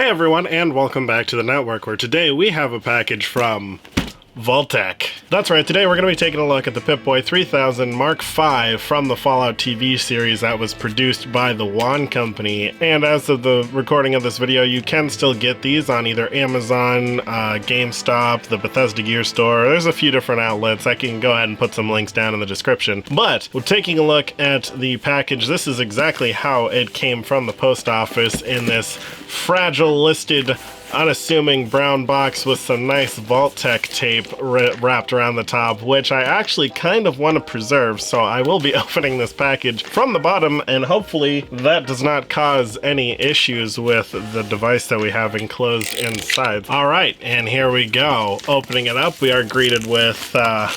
Hey everyone, and welcome back to the network, where today we have a package from Vault-Tec. That's right, today we're going to be taking a look at the Pip-Boy 3000 Mark V from the Fallout TV series that was produced by the Wand Company. And as of the recording of this video, you can still get these on either Amazon, GameStop, the Bethesda Gear Store. There's a few different outlets. I can go ahead and put some links down in the description. But we're taking a look at the package. This is exactly how it came from the post office in this fragile listed unassuming brown box with some nice Vault-Tec tape wrapped around the top, which I actually kind of want to preserve, so I will be opening this package from the bottom, and hopefully that does not cause any issues with the device that we have enclosed inside. Alright, and here we go. Opening it up, we are greeted with a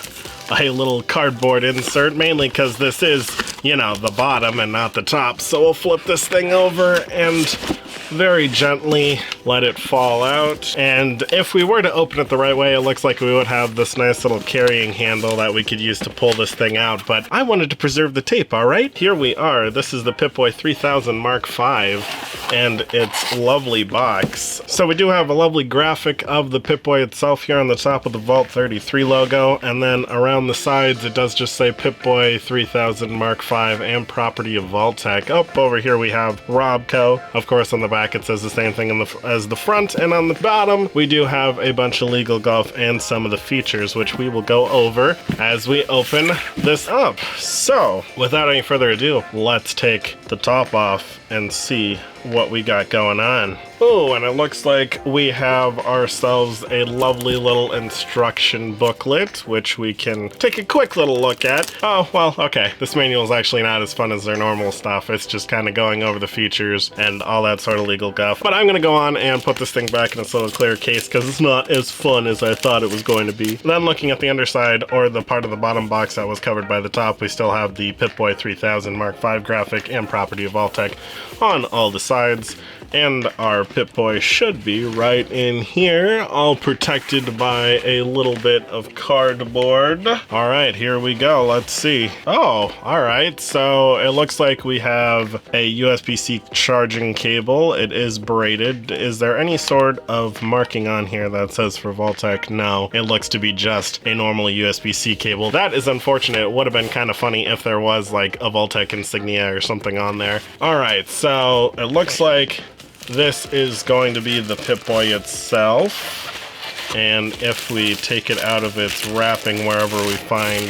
little cardboard insert, mainly because this is, you know, the bottom and not the top. So we'll flip this thing over and very gently let it fall out. And if we were to open it the right way, it looks like we would have this nice little carrying handle that we could use to pull this thing out. But I wanted to preserve the tape, alright? Here we are. This is the Pip-Boy 3000 Mark V and its lovely box. So we do have a lovely graphic of the Pip-Boy itself here on the top with the Vault 33 logo, and then around the sides it does just say Pip-Boy 3000 Mark V and property of Vault-Tec. Up over here we have Robco. Of course on the back it says the same thing as the front, and on the bottom we do have a bunch of legal guff and some of the features, which we will go over as we open this up. So without any further ado, let's take the top off and see what we got going on. Oh, and it looks like we have ourselves a lovely little instruction booklet, which we can take a quick little look at. Oh, well, okay. This manual is actually not as fun as their normal stuff. It's just kind of going over the features and all that sort of legal guff. But I'm going to go on and put this thing back in its little clear case because it's not as fun as I thought it was going to be. Then looking at the underside, or the part of the bottom box that was covered by the top, we still have the Pip-Boy 3000 Mark V graphic and property of Vault-Tec on all the sides. And our Pip-Boy should be right in here, all protected by a little bit of cardboard. All right, here we go. Let's see. Oh, all right. So it looks like we have a USB-C charging cable. It is braided. Is there any sort of marking on here that says for Vault-Tec? No, it looks to be just a normal USB-C cable. That is unfortunate. It would have been kind of funny if there was like a Vault-Tec insignia or something on there. All right, so it looks like this is going to be the Pip-Boy itself, and if we take it out of its wrapping wherever we find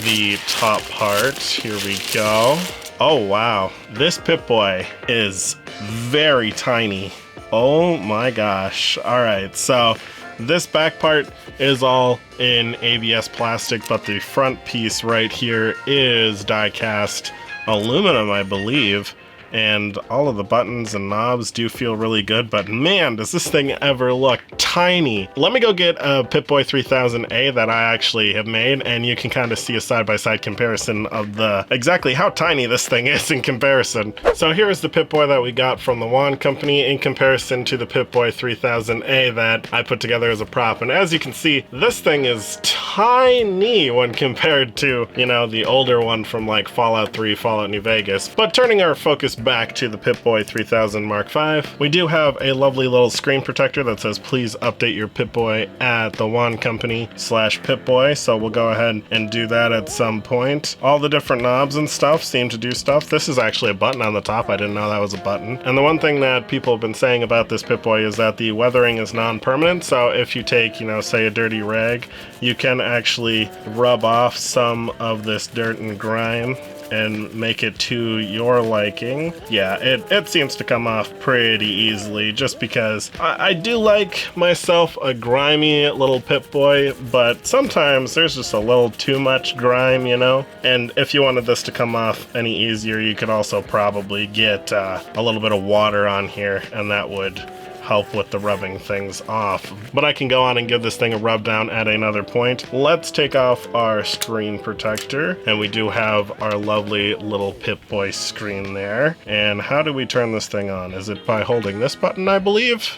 the top part, here we go. Oh wow, this Pip-Boy is very tiny. Oh my gosh. Alright, so this back part is all in ABS plastic, but the front piece right here is die-cast aluminum, I believe. And all of the buttons and knobs do feel really good, but man, does this thing ever look tiny. Let me go get a Pip-Boy 3000A that I actually have made, and you can kind of see a side-by-side comparison of exactly how tiny this thing is in comparison. So here is the Pip-Boy that we got from the Wand Company in comparison to the Pip-Boy 3000A that I put together as a prop. And as you can see, this thing is tiny when compared to, you know, the older one from like Fallout 3, Fallout New Vegas. But turning our focus back to the Pip-Boy 3000 Mark V, we do have a lovely little screen protector that says please update your Pip-Boy at the Wand Company /Pip-Boy, so we'll go ahead and do that at some point. All the different knobs and stuff seem to do stuff. This is actually a button on the top. I didn't know that was a button. And the one thing that people have been saying about this Pip-Boy is that the weathering is non-permanent, so if you take, you know, say a dirty rag, you can actually rub off some of this dirt and grime and make it to your liking. Yeah, it seems to come off pretty easily, just because I do like myself a grimy little Pip-Boy, but sometimes there's just a little too much grime, you know? And if you wanted this to come off any easier, you could also probably get a little bit of water on here, and that would help with the rubbing things off. But I can go on and give this thing a rub down at another point. Let's take off our screen protector, and we do have our lovely little Pip-Boy screen there. And how do we turn this thing on? Is it by holding this button, I believe?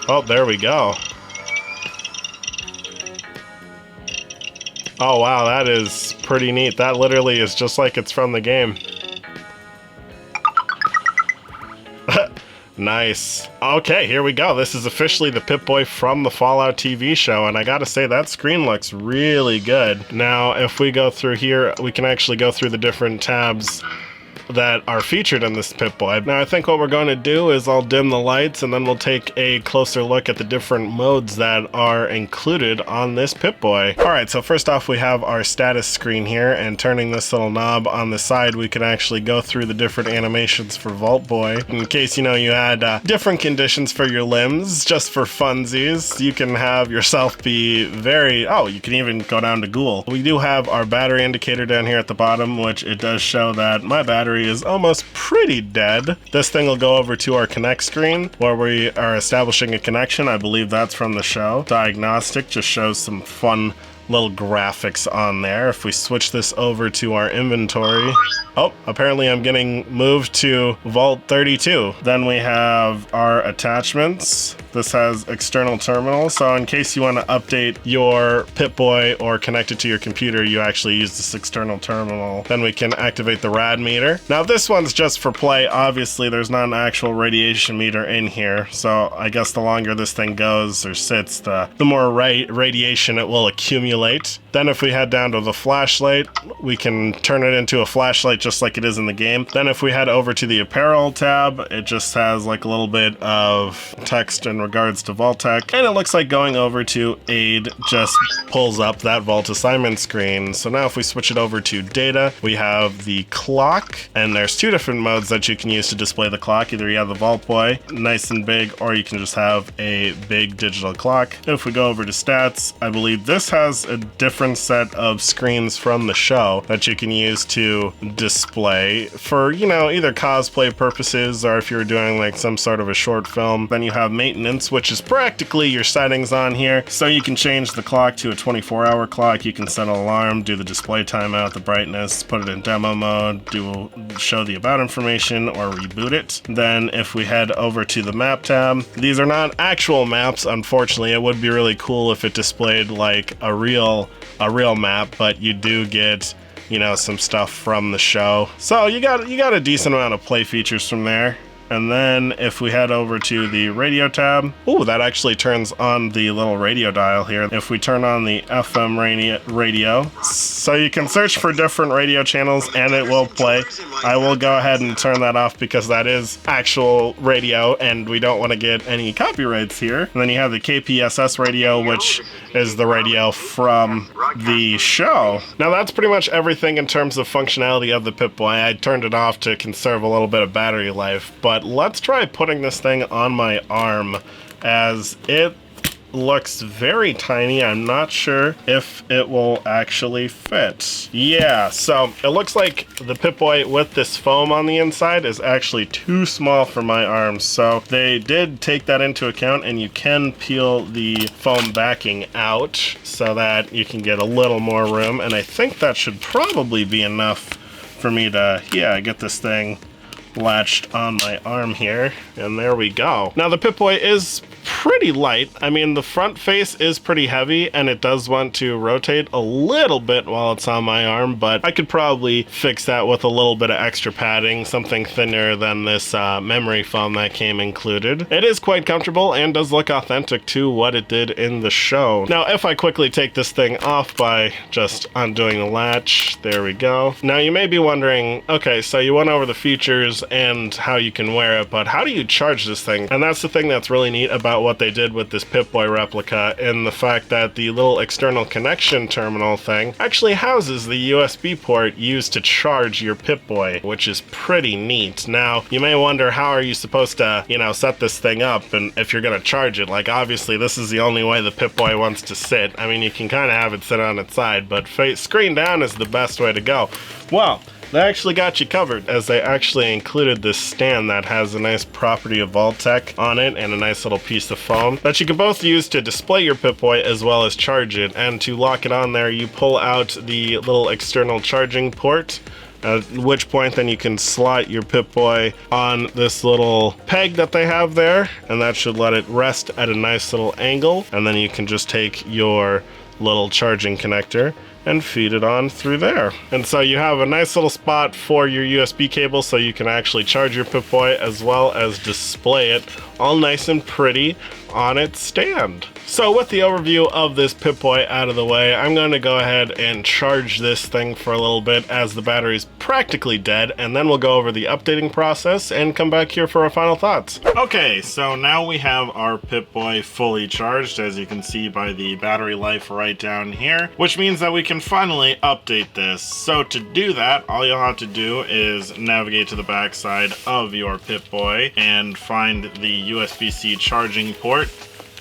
Oh, there we go. Oh wow, that is pretty neat. That literally is just like it's from the game. Nice. Okay, here we go. This is officially the Pip-Boy from the Fallout TV show, and I gotta say, that screen looks really good. Now, if we go through here, we can actually go through the different tabs that are featured in this Pip-Boy. Now I think what we're going to do is I'll dim the lights and then we'll take a closer look at the different modes that are included on this Pip-Boy. Alright, so first off we have our status screen here, and turning this little knob on the side we can actually go through the different animations for Vault-Boy. In case you know you had different conditions for your limbs, just for funsies, you can have yourself be you can even go down to ghoul. We do have our battery indicator down here at the bottom, which it does show that my battery is almost pretty dead. This thing will go over to our connect screen where we are establishing a connection. I believe that's from the show. Diagnostic just shows some fun little graphics on there. If we switch this over to our inventory, oh, apparently I'm getting moved to Vault 32. Then we have our attachments. This has external terminal, so in case you want to update your Pip-Boy or connect it to your computer, you actually use this external terminal. Then we can activate the rad meter. Now this one's just for play. Obviously there's not an actual radiation meter in here, so I guess the longer this thing goes or sits, the more radiation it will accumulate. Then if we head down to the flashlight, we can turn it into a flashlight just like it is in the game. Then if we head over to the apparel tab, it just has like a little bit of text in regards to Vault-Tec, and it looks like going over to aid just pulls up that Vault assignment screen. So now if we switch it over to data, we have the clock, and there's two different modes that you can use to display the clock. Either you have the Vault-Boy nice and big, or you can just have a big digital clock. If we go over to stats, I believe this has a different set of screens from the show that you can use to display for, you know, either cosplay purposes or if you're doing like some sort of a short film. Then you have maintenance, which is practically your settings on here. So you can change the clock to a 24-hour clock. You can set an alarm, do the display timeout, the brightness, put it in demo mode, show the about information, or reboot it. Then if we head over to the map tab, these are not actual maps, unfortunately. It would be really cool if it displayed like a real map, but you do get, you know, some stuff from the show. So you got a decent amount of play features from there. And then if we head over to the radio tab, that actually turns on the little radio dial here. If we turn on the FM radio, so you can search for different radio channels and it will play. I will go ahead and turn that off because that is actual radio and we don't want to get any copyrights here. And then you have the KPSS radio, which is the radio from the show. Now that's pretty much everything in terms of functionality of the Pip-Boy. I turned it off to conserve a little bit of battery life, but let's try putting this thing on my arm, as it looks very tiny. I'm not sure if it will actually fit. Yeah, so it looks like the Pip-Boy with this foam on the inside is actually too small for my arms. So they did take that into account, and you can peel the foam backing out so that you can get a little more room. And I think that should probably be enough for me to, get this thing latched on my arm here, and there we go. Now the Pip-Boy is pretty light. I mean, the front face is pretty heavy and it does want to rotate a little bit while it's on my arm, but I could probably fix that with a little bit of extra padding, something thinner than this memory foam that came included. It is quite comfortable and does look authentic to what it did in the show. Now if I quickly take this thing off by just undoing the latch, there we go. Now you may be wondering, okay, so you went over the features and how you can wear it, but how do you charge this thing? And that's the thing that's really neat about what they did with this Pip-Boy replica, and the fact that the little external connection terminal thing actually houses the USB port used to charge your Pip-Boy, which is pretty neat. Now, you may wonder, how are you supposed to, set this thing up, and if you're gonna charge it? Like, obviously, this is the only way the Pip-Boy wants to sit. I mean, you can kind of have it sit on its side, but screen down is the best way to go. Well, they actually got you covered, as they actually included this stand that has a nice property of Vault-Tec on it and a nice little piece of foam that you can both use to display your Pip-Boy as well as charge it. And to lock it on there, you pull out the little external charging port, at which point then you can slot your Pip-Boy on this little peg that they have there, and that should let it rest at a nice little angle. And then you can just take your little charging connector and feed it on through there. And so you have a nice little spot for your USB cable so you can actually charge your Pip-Boy as well as display it all nice and pretty on its stand. So with the overview of this Pip-Boy out of the way, I'm going to go ahead and charge this thing for a little bit as the battery's practically dead, and then we'll go over the updating process and come back here for our final thoughts. Okay, so now we have our Pip-Boy fully charged, as you can see by the battery life right down here, which means that we can finally update this. So to do that, all you'll have to do is navigate to the back side of your Pip-Boy and find the USB-C charging port.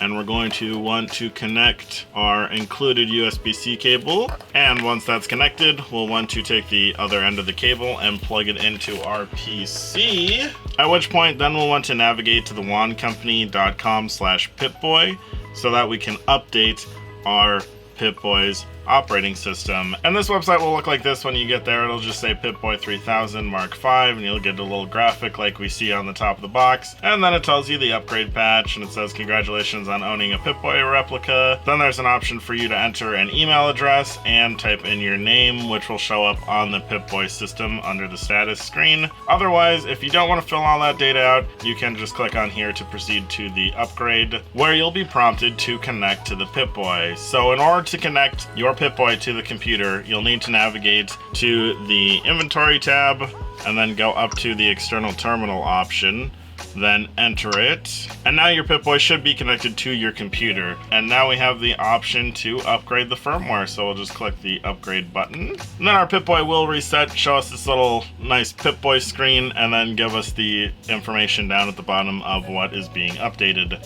And we're going to want to connect our included USB-C cable. And once that's connected, we'll want to take the other end of the cable and plug it into our PC. At which point, then we'll want to navigate to the wancompany.com/Pip-Boy so that we can update our Pip-Boy's operating system. And this website will look like this when you get there. It'll just say Pip-Boy 3000 Mark V, and you'll get a little graphic like we see on the top of the box. And then it tells you the upgrade patch, and it says congratulations on owning a Pip-Boy replica. Then there's an option for you to enter an email address and type in your name, which will show up on the Pip-Boy system under the status screen. Otherwise, if you don't want to fill all that data out, you can just click on here to proceed to the upgrade, where you'll be prompted to connect to the Pip-Boy. So in order to connect your Pip-Boy to the computer, you'll need to navigate to the inventory tab and then go up to the external terminal option, then enter it. And now your Pip-Boy should be connected to your computer. And now we have the option to upgrade the firmware. So we'll just click the upgrade button. And then our Pip-Boy will reset, show us this little nice Pip-Boy screen, and then give us the information down at the bottom of what is being updated.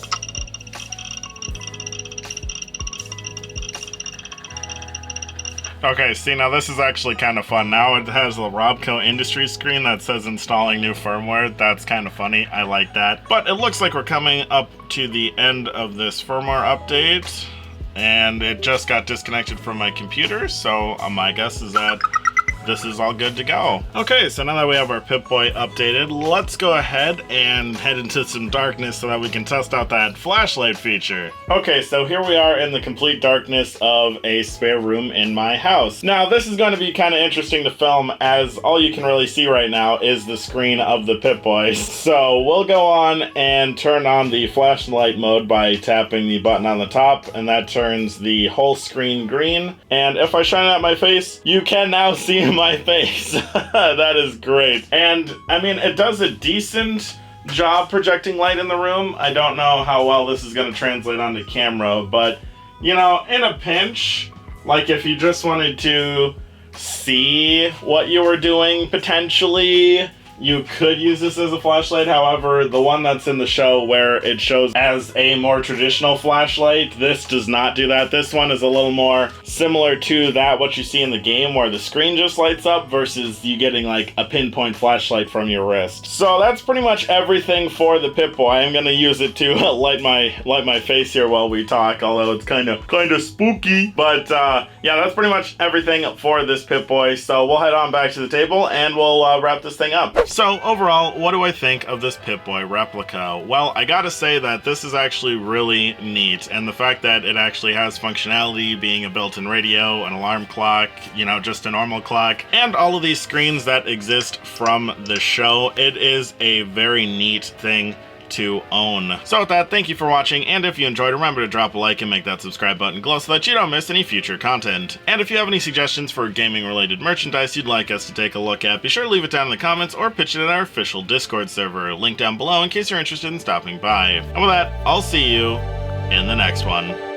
Okay, see, now this is actually kind of fun. Now it has a Robco Industries screen that says installing new firmware. That's kind of funny. I like that. But it looks like we're coming up to the end of this firmware update, and it just got disconnected from my computer, so my guess is that this is all good to go. Okay, so now that we have our Pip-Boy updated, let's go ahead and head into some darkness so that we can test out that flashlight feature. Okay, so here we are in the complete darkness of a spare room in my house. Now, this is going to be kind of interesting to film, as all you can really see right now is the screen of the Pip-Boy. So we'll go on and turn on the flashlight mode by tapping the button on the top, and that turns the whole screen green. And if I shine it at my face, you can now see my face. That is great. And I mean, it does a decent job projecting light in the room. I don't know how well this is going to translate onto camera, but you know, in a pinch, like if you just wanted to see what you were doing potentially, you could use this as a flashlight. However, the one that's in the show where it shows as a more traditional flashlight, this does not do that. This one is a little more similar to that what you see in the game, where the screen just lights up versus you getting like a pinpoint flashlight from your wrist. So that's pretty much everything for the Pip-Boy. I'm gonna use it to light my face here while we talk, although it's kind of spooky. But yeah, that's pretty much everything for this Pip-Boy. So we'll head on back to the table and we'll wrap this thing up. So overall, what do I think of this Pip-Boy replica? Well, I gotta say that this is actually really neat, and the fact that it actually has functionality, being a built-in radio, an alarm clock, you know, just a normal clock, and all of these screens that exist from the show, it is a very neat thing to own. So with that, thank you for watching, and if you enjoyed, remember to drop a like and make that subscribe button glow so that you don't miss any future content. And if you have any suggestions for gaming related merchandise you'd like us to take a look at, be sure to leave it down in the comments or pitch it at our official Discord server, link down below in case you're interested in stopping by. And with that, I'll see you in the next one.